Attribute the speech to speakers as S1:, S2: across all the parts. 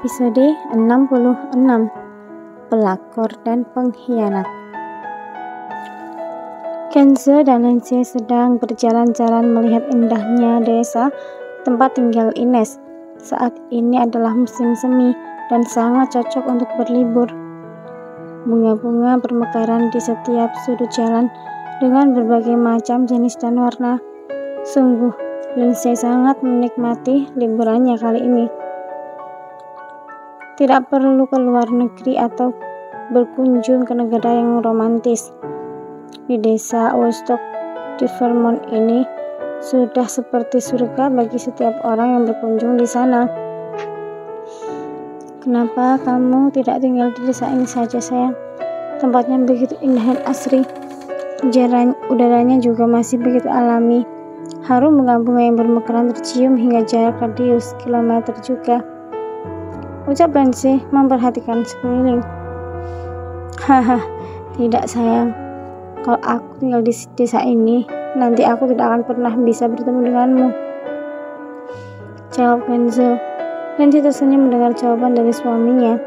S1: Episode 66, Pelakor dan Pengkhianat. Kenzo dan Lindsay sedang berjalan-jalan melihat indahnya desa tempat tinggal Ines. Saat ini adalah musim semi dan sangat cocok untuk berlibur. Bunga-bunga bermekaran di setiap sudut jalan dengan berbagai macam jenis dan warna. Sungguh, Lindsay sangat menikmati liburannya kali ini. Tidak perlu ke luar negeri atau berkunjung ke negara yang romantis. Di desa Woodstock di Vermont ini sudah seperti surga bagi setiap orang yang berkunjung di sana. Kenapa kamu tidak tinggal di desa ini saja, sayang? Tempatnya begitu indah dan asri. Udaranya juga masih begitu alami. Harum bunga-bunga yang bermekaran tercium hingga jarak radius kilometer juga. Ucap Lindsay memperhatikan sekeliling. Haha, tidak sayang. Kalau aku tinggal di desa ini, nanti aku tidak akan pernah bisa bertemu denganmu. Jawab Kenzo. Lindsay tersenyum mendengar jawaban dari suaminya.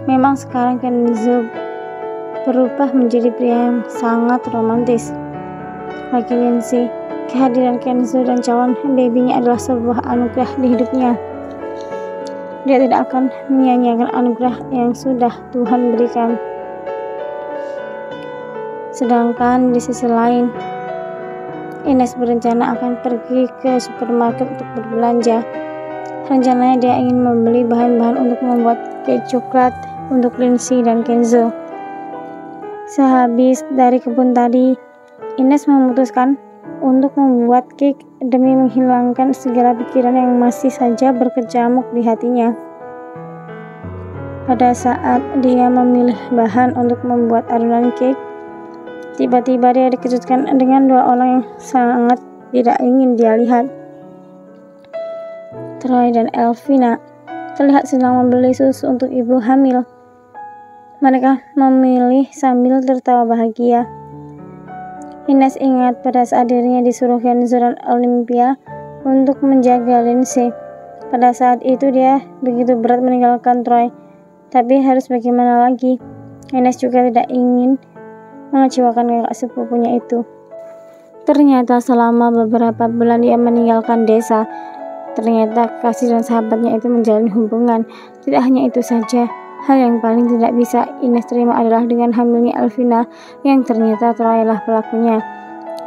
S1: Memang sekarang Kenzo berubah menjadi pria yang sangat romantis. Bagi Lindsay, kehadiran Kenzo dan calon babynya adalah sebuah anugerah di hidupnya. Dia tidak akan menyia-nyiakan anugerah yang sudah Tuhan berikan. Sedangkan di sisi lain, Ines berencana akan pergi ke supermarket untuk berbelanja. Rencananya dia ingin membeli bahan-bahan untuk membuat kue coklat untuk Lindsay dan Kenzo. Sehabis dari kebun tadi, Ines memutuskan untuk membuat cake demi menghilangkan segala pikiran yang masih saja berkecamuk di hatinya. Pada saat dia memilih bahan untuk membuat adonan cake, tiba-tiba dia dikejutkan dengan dua orang yang sangat tidak ingin dia lihat. Troy dan Elvina terlihat sedang membeli susu untuk ibu hamil. Mereka memilih sambil tertawa bahagia. Ines ingat pada saat dirinya disuruh Kenzo dan Olympia untuk menjaga Lindsay. Pada saat itu dia begitu berat meninggalkan Troy. Tapi harus bagaimana lagi? Ines juga tidak ingin mengecewakan kakak sepupunya itu. Ternyata selama beberapa bulan dia meninggalkan desa. Ternyata kasih dan sahabatnya itu menjalin hubungan. Tidak hanya itu saja. Hal yang paling tidak bisa Ines terima adalah dengan hamilnya Elvina yang ternyata Troy lah pelakunya.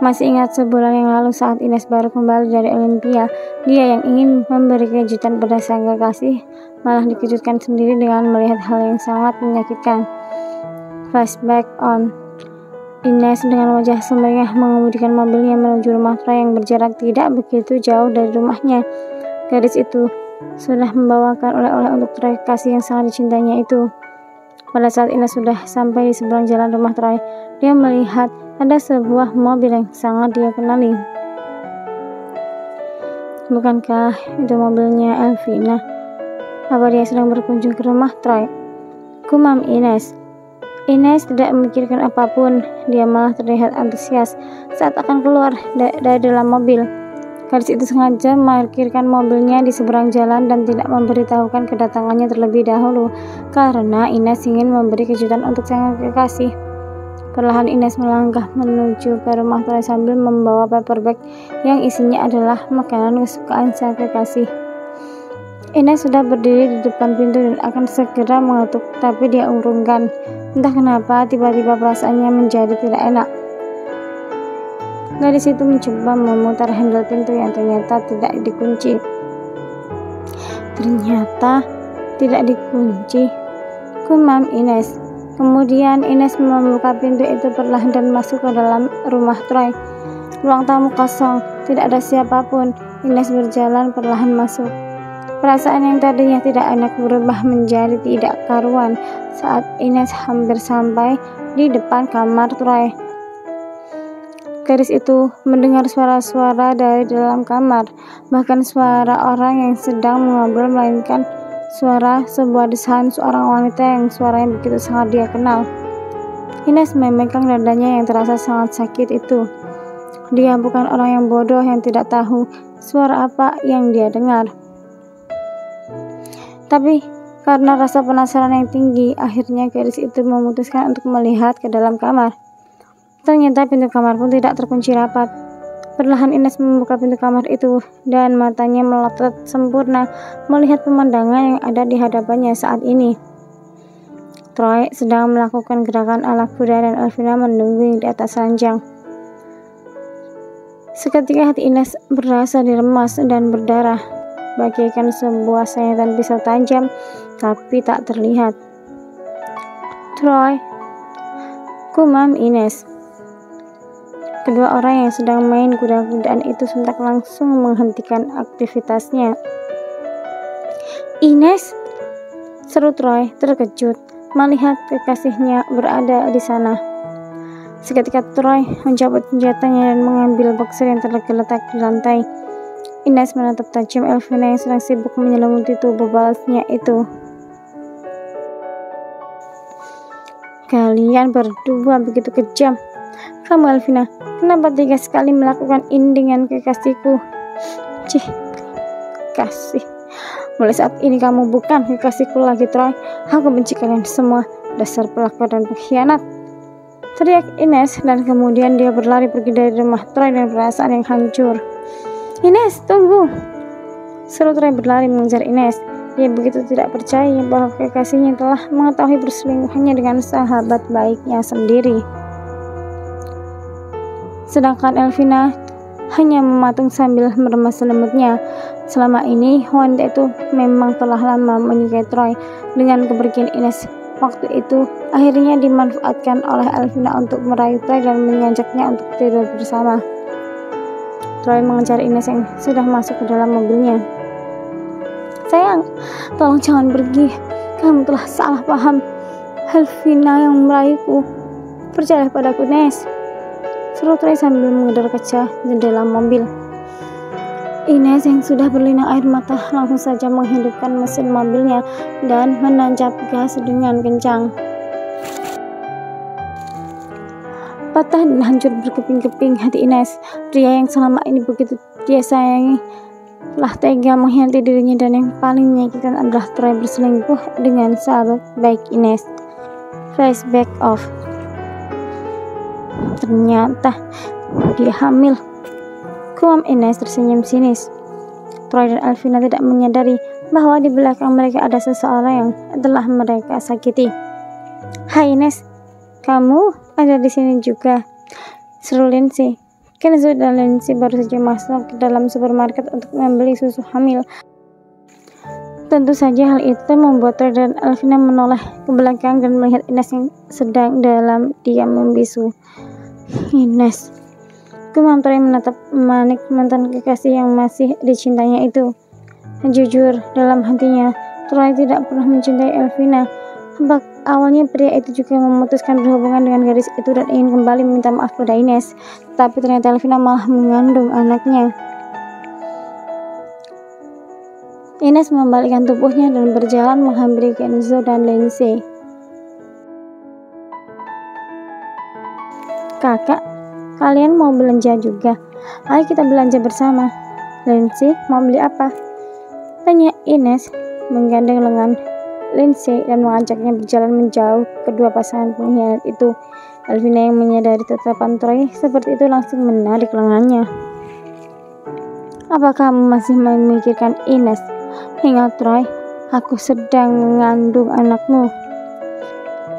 S1: Masih ingat sebulan yang lalu saat Ines baru kembali dari Olympia, dia yang ingin memberi kejutan pada sang kekasih malah dikejutkan sendiri dengan melihat hal yang sangat menyakitkan. Flashback on. Ines dengan wajah sumringah mengemudikan mobilnya menuju rumah Troy yang berjarak tidak begitu jauh dari rumahnya. Gadis itu sudah membawakan oleh-oleh untuk Troy kasih yang sangat dicintainya itu. Pada saat Ines sudah sampai di seberang jalan rumah Troy, dia melihat ada sebuah mobil yang sangat dia kenali. Bukankah itu mobilnya Elvina? Apa dia sedang berkunjung ke rumah Troy? Gumam Ines. Ines tidak memikirkan apapun, dia malah terlihat antusias saat akan keluar dari dalam mobil. Gadis itu sengaja memarkirkan mobilnya di seberang jalan dan tidak memberitahukan kedatangannya terlebih dahulu karena Ines ingin memberi kejutan untuk sang kekasih. Perlahan Ines melangkah menuju ke rumah Troy sambil membawa paper bag yang isinya adalah makanan kesukaan sang kekasih. Ines sudah berdiri di depan pintu dan akan segera mengetuk, tapi dia urungkan. Entah kenapa tiba-tiba perasaannya menjadi tidak enak. Gadis itu mencoba memutar handle pintu yang ternyata tidak dikunci. Gumam Ines. Kemudian Ines membuka pintu itu perlahan dan masuk ke dalam rumah Troy. Ruang tamu kosong, tidak ada siapapun. Ines berjalan perlahan masuk. Perasaan yang tadinya tidak enak berubah menjadi tidak karuan saat Ines hampir sampai di depan kamar Troy. Gadis itu mendengar suara-suara dari dalam kamar, bahkan suara orang yang sedang mengobrol, melainkan suara sebuah desahan seorang wanita yang suaranya begitu sangat dia kenal. Ines memegang dadanya yang terasa sangat sakit itu. Dia bukan orang yang bodoh yang tidak tahu suara apa yang dia dengar. Tapi Karena rasa penasaran yang tinggi, akhirnya gadis itu memutuskan untuk melihat ke dalam kamar. Ternyata pintu kamar pun tidak terkunci rapat. Perlahan Ines membuka pintu kamar itu dan matanya melotot sempurna melihat pemandangan yang ada di hadapannya saat ini. Troy sedang melakukan gerakan ala kuda dan Elvina menunggu di atas ranjang. Seketika hati Ines berasa diremas dan berdarah, bagaikan sebuah sayatan pisau tajam, tapi tak terlihat. Troy, gumam Ines. Kedua orang yang sedang main kuda-kudaan itu sontak langsung menghentikan aktivitasnya. Ines, seru Troy terkejut melihat kekasihnya berada di sana. Seketika Troy mencabut senjatanya dan mengambil boxer yang tergeletak di lantai. Ines menatap tajam Elvina yang sedang sibuk menyelimuti tubuh balasnya itu. Kalian berdua begitu kejam. Kamu Elvina, kenapa tega sekali melakukan ini dengan kekasihku? Cih, kekasih. Mulai saat ini kamu bukan kekasihku lagi Troy. Aku benci kalian semua, dasar pelakor dan pengkhianat. Teriak Ines dan kemudian dia berlari pergi dari rumah Troy dengan perasaan yang hancur. Ines, tunggu! Seru Troy berlari mengejar Ines. Dia begitu tidak percaya bahwa kekasihnya telah mengetahui perselingkuhannya dengan sahabat baiknya sendiri. Sedangkan Elvina hanya mematung sambil meremas selimutnya. Selama ini wanita itu memang telah lama menyukai Troy. Dengan kepergian Ines waktu itu akhirnya dimanfaatkan oleh Elvina untuk merayu Troy dan mengajaknya untuk tidur bersama. Troy mengejar Ines yang sudah masuk ke dalam mobilnya. Sayang, tolong jangan pergi. Kamu telah salah paham. Elvina yang merayuku. Percayalah padaku, Ines. Seru Troy sambil menggedor kaca jendela mobil. Ines yang sudah berlinang air mata langsung saja menghidupkan mesin mobilnya dan menancap gas dengan kencang. Patah dan hancur berkeping-keping hati Ines. Pria yang selama ini begitu dia sayangi telah tega mengkhianati dirinya, dan yang paling menyakitkan adalah Troy berselingkuh dengan sahabat baik Ines. Flashback off. Ternyata dia hamil. Kuam Ines tersenyum sinis. Troy dan Elvina tidak menyadari bahwa di belakang mereka ada seseorang yang telah mereka sakiti. Hai Ines, kamu ada di sini juga? Seru Lindsay. Kenzo dan Lindsay baru saja masuk ke dalam supermarket untuk membeli susu hamil. Tentu saja hal itu membuat Troy dan Elvina menoleh ke belakang dan melihat Ines yang sedang dalam diam membisu. Ines, gumam Troy menatap manik mantan kekasih yang masih dicintainya itu. Jujur dalam hatinya, Troy tidak pernah mencintai Elvina. Awalnya pria itu juga memutuskan berhubungan dengan gadis itu dan ingin kembali meminta maaf pada Ines, tapi ternyata Elvina malah mengandung anaknya. Ines membalikkan tubuhnya dan berjalan menghampiri Kenzo dan Lindsay. Kakak, kalian mau belanja juga? Ayo kita belanja bersama. Lindsay, mau beli apa? Tanya Ines menggandeng lengan Lindsay dan mengajaknya berjalan menjauh. Kedua pasangan pengkhianat itu. Elvina yang menyadari tatapan Troy seperti itu langsung menarik lengannya. Apa kamu masih memikirkan Ines? Ingat Troy, aku sedang mengandung anakmu.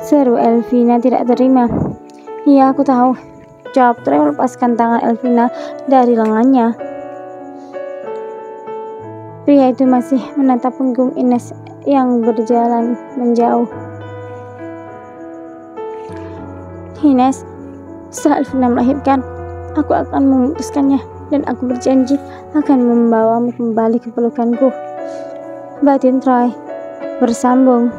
S1: Seru Elvina tidak terima. Iya, aku tahu, jawab Troy melepaskan tangan Elvina dari lengannya. Pria itu masih menatap punggung Ines yang berjalan menjauh. Ines, setelah Elvina melahirkan, aku akan memutuskannya dan aku berjanji akan membawamu kembali ke pelukanku. Batin Troy bersambung.